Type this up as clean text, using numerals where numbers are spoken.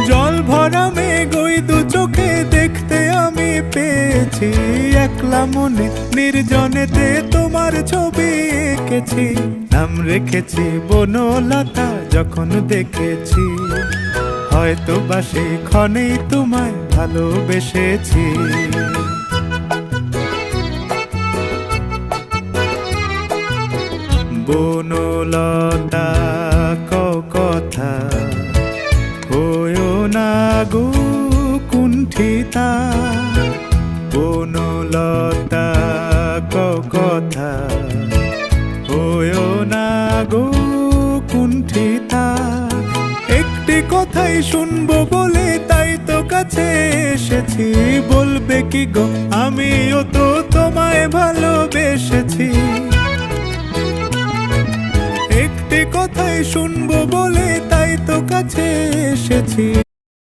জল ভরা মেঘ ওই দু চোখে দেখতে আমি পেয়েছি, একলা মনে নির্জনেতে তোমার ছবি এঁকেছি। নাম রেখেছি বনলতা যখন দেখেছি, হয়তো বা সেই ক্ষণেই তোমায় ভালোবেসেছি। বনলতা কথা হয়ো না গো কুণ্ঠিতা, বনলতা কথা হয়ো না গো কুণ্ঠিতা। একটি কথাই শুনবো বলে তাই তো কাছে এসেছি, বলবে কি গো আমিও তো তোমায় ভালোবেসেছি। একটি কথাই শুনবো বলে তাই তো কাছে এসেছি,